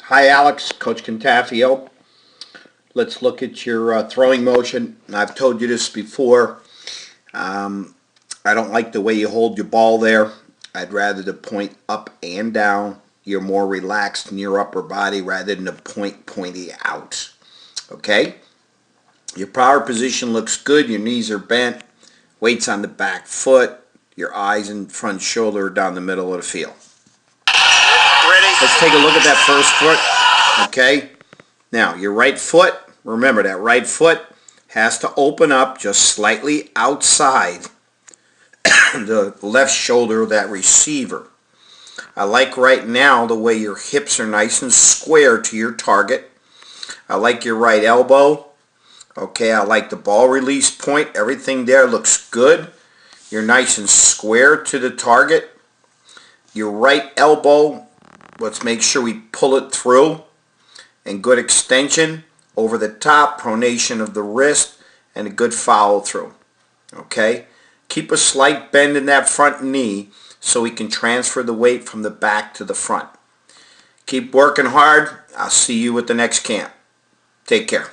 Hi Alex, Coach Contafio. Let's look at your throwing motion. I've told you this before. I don't like the way you hold your ball there. I'd rather the point up and down. You're more relaxed in your upper body rather than the point pointing out. Okay? Your power position looks good. Your knees are bent. Weight's on the back foot. Your eyes and front shoulder are down the middle of the field. Ready? Let's take a look at that first foot. Okay? Now, your right foot, remember that right foot has to open up just slightly outside the left shoulder of that receiver. I like right now the way your hips are nice and square to your target. I like your right elbow. Okay, I like the ball release point. Everything there looks good. You're nice and square to the target. Your right elbow, let's make sure we pull it through. And good extension over the top, pronation of the wrist, and a good follow through. Okay? Keep a slight bend in that front knee so we can transfer the weight from the back to the front. Keep working hard. I'll see you at the next camp. Take care.